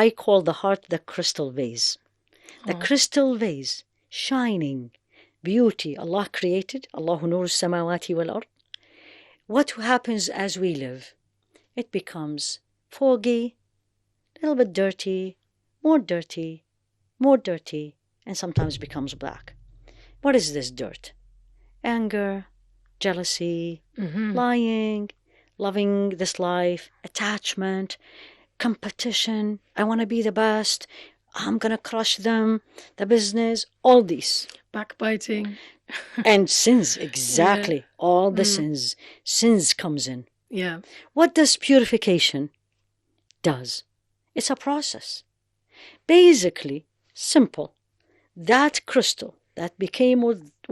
I call the heart the crystal vase. The crystal vase, shining, beauty Allah created. Allahu nur samawati wal ard. What happens as we live? It becomes foggy, a little bit dirty, more dirty, more dirty, and sometimes becomes black. What is this dirt? Anger, jealousy, lying, loving this life, attachment, competition. I want to be the best. I'm going to crush them, the business, all these. Backbiting. And sins, exactly. All the sins. Sins comes in. Yeah. What does purification does? It's a process. Basically, simple. That crystal that became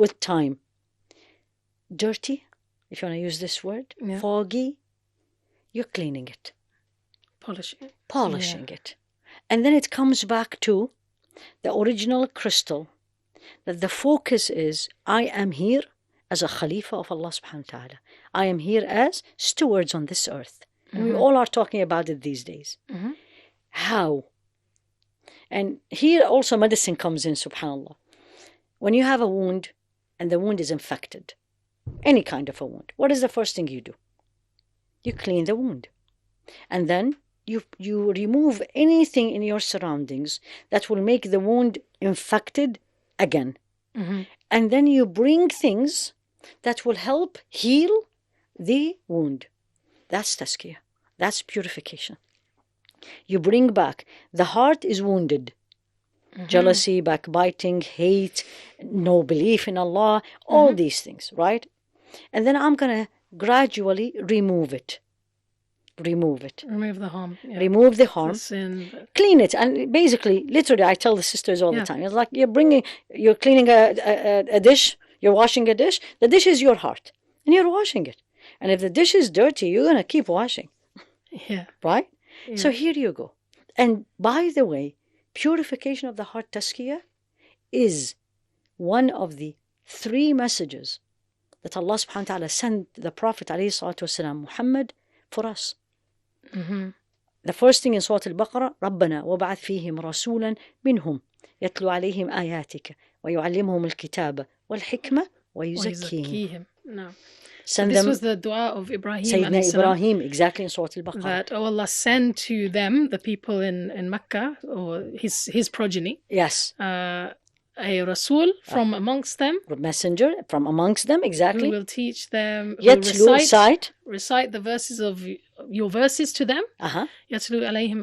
with time dirty, if you want to use this word, foggy, you're cleaning it. Polishing it. And then it comes back to the original crystal, that the focus is, I am here as a Khalifa of Allah subhanahu wa ta'ala. I am here as stewards on this earth. And we all are talking about it these days. How? And here also medicine comes in, subhanAllah. When you have a wound and the wound is infected, any kind of a wound, what is the first thing you do? You clean the wound. And then you remove anything in your surroundings that will make the wound infected again. And then you bring things that will help heal the wound. That's tazkiyah. That's purification. You bring back. The heart is wounded. Jealousy, backbiting, hate, no belief in Allah, all these things, right? And then I'm going to gradually remove it. Remove the harm. Yeah. Remove the harm. The sin. Clean it. And basically, literally, I tell the sisters all the time, it's like you're cleaning a dish, you're washing a dish. The dish is your heart. And you're washing it. And if the dish is dirty, you're going to keep washing. Yeah. Right? Yeah. So here you go. And by the way, purification of the heart, tazkiyah, is one of the 3 messages that Allah subhanahu wa ta'ala sent the Prophet ﷺ, Muhammad, for us. The first thing in Surah Al-Baqarah, رَبَّنَا وَبَعَثْ فِيهِمْ رَسُولًا مِنْهُمْ يَتْلُو عَلَيْهِمْ آيَاتِكَ وَيُعَلِّمُهُمُ الْكِتَابَ وَالْحِكْمَةَ وَيُزَكِّيهِمْ. No. So this was the dua of Ibrahim. Sayyidina Ibrahim, exactly in Surah Al-Baqarah. That, oh Allah, send to them, the people in Mecca, or his progeny. Yes. A Rasul from amongst them. A messenger from amongst them, exactly. Who will teach them, recite the verses of your verses to them. يَتْلُو عَلَيْهِمْ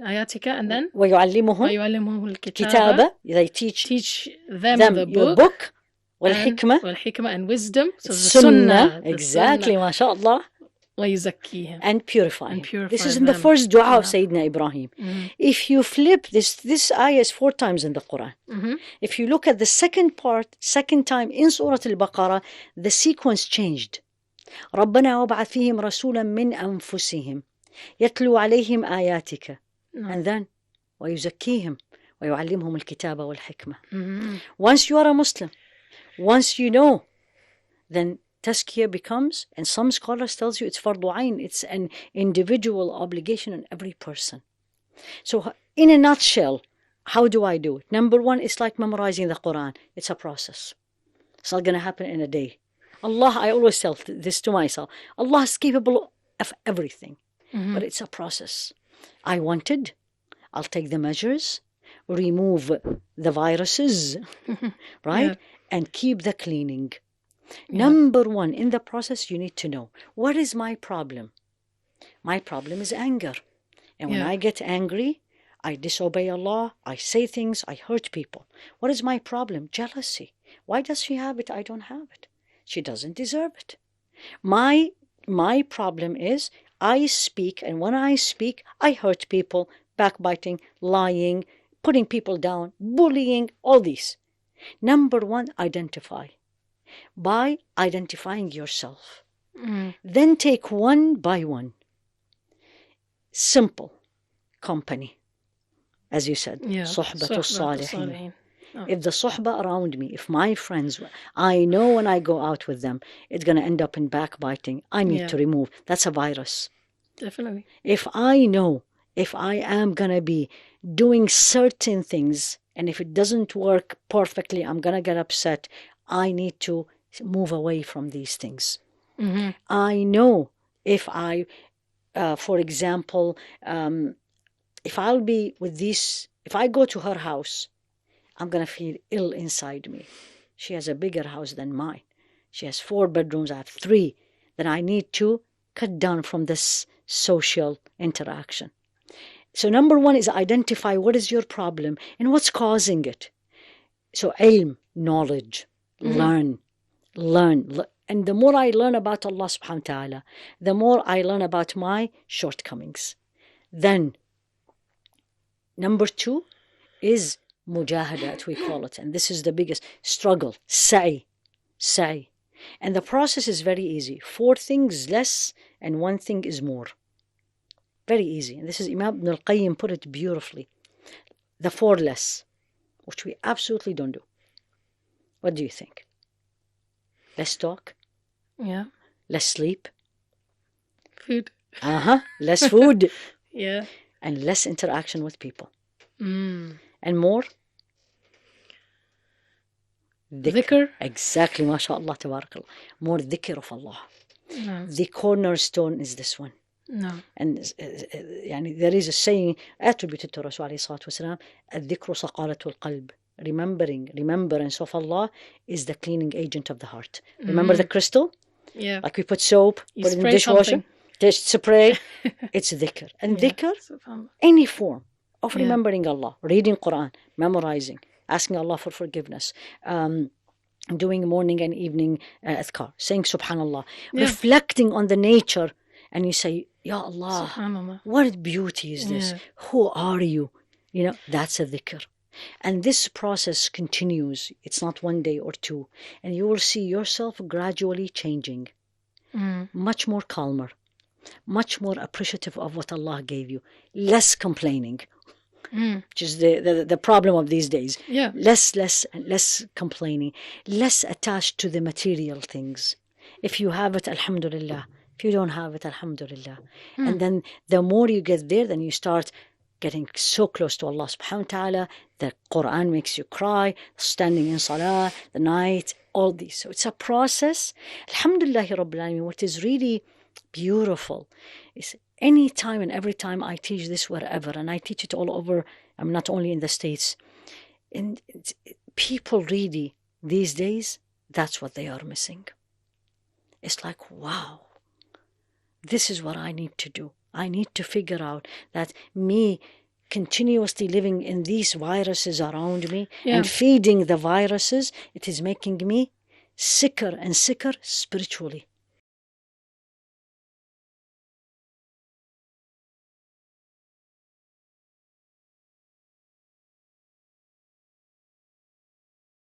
آيَاتِكَ and then وَيُعَلِّمُهُمُ الْكِتَابَ. They teach them the book. والحكمة and wisdom. So the sunnah. Exactly, mashallah. وَيُزَكِّيهِمْ. And purify him. This is in the first dua of Sayyidina Ibrahim. If you flip this ayah is 4 times in the Quran. If you look at the second time in Surah Al-Baqarah, the sequence changed. رَبَّنَا وَبَعَثْ فِيهِمْ رَسُولًا مِنْ أَنفُسِهِمْ يَتْلُو عَلَيْهِمْ آيَاتِكَ. And then وَيُزَكِّيهِمْ وَيُعَلِّمْهُمُ الْكِتَابَ وَالْحِكْمَةَ. Once you are a Muslim, once you know, then tazkiyah becomes, and some scholars tells you it's fardu ayn, it's an individual obligation on every person. So in a nutshell, how do I do it? Number 1, it's like memorizing the Quran. It's a process. It's not going to happen in a day. Allah, I always tell this to myself, Allah is capable of everything, but it's a process. I wanted, I'll take the measures, remove the viruses, right? Yeah. And keep the cleaning. Yeah. Number 1, in the process, you need to know, what is my problem? My problem is anger. And when I get angry, I disobey Allah, I say things, I hurt people. What is my problem? Jealousy. Why does she have it? I don't have it. She doesn't deserve it. My problem is I speak, and when I speak, I hurt people, backbiting, lying, putting people down, bullying, all these. Number 1, identify. By identifying yourself. Then take one by one. Simple. Company. As you said. Suhbatul Salihin. If the suhbah around me, if my friends, I know when I go out with them, it's going to end up in backbiting. I need to remove. That's a virus. Definitely. If I know if I am going to be doing certain things, and if it doesn't work perfectly, I'm going to get upset. I need to move away from these things. Mm-hmm. I know if I, for example, if I'll be with this, if I go to her house, I'm going to feel ill inside me. She has a bigger house than mine. She has 4 bedrooms, I have 3. Then I need to cut down from this social interaction. So number 1 is identify what is your problem and what's causing it. So ilm, knowledge, learn. And the more I learn about Allah subhanahu wa ta'ala, the more I learn about my shortcomings. Then, number 2 is mujahadat, we call it. And this is the biggest struggle, sa'i. And the process is very easy. 4 things less and 1 thing is more. Very easy. And this is Imam Ibn al-Qayyim put it beautifully. The 4 less, which we absolutely don't do. What do you think? Less talk? Yeah. Less sleep? Food. Less food. Yeah. And less interaction with people. Mm. And more? Dhikr. Exactly, mashallah, tabarakallah. More dhikr of Allah. No. The cornerstone is this one. No. And there is a saying attributed to Rasul alayhi salatu wasalam, الذكر صقالة القلب. Remembrance of Allah is the cleaning agent of the heart. Remember the crystal? Yeah. Like we put soap, put it in the dishwasher, spray. It's dhikr. And dhikr, any form of remembering Allah, reading Quran, memorizing, asking Allah for forgiveness, doing morning and evening adhkar, saying subhanallah, reflecting on the nature, and you say, Ya Allah, what beauty is this? Who are you? That's a dhikr. And this process continues. It's not 1 day or 2. And you will see yourself gradually changing. Much more calmer. Much more appreciative of what Allah gave you. Less complaining. Which is the problem of these days. Yeah. Less complaining. Less attached to the material things. If you have it, alhamdulillah. If you don't have it, alhamdulillah. And then the more you get there, then you start getting so close to Allah subhanahu wa ta'ala. The Quran makes you cry, standing in salah, the night, all these. So it's a process. Alhamdulillahi Rabbil Alameen. What is really beautiful is any time and every time I teach this wherever, and I teach it all over, I'm not only in the States, and people really, these days, that's what they are missing. It's like, wow, this is what I need to do. I need to figure out that me continuously living in these viruses around me and feeding the viruses, it is making me sicker and sicker spiritually.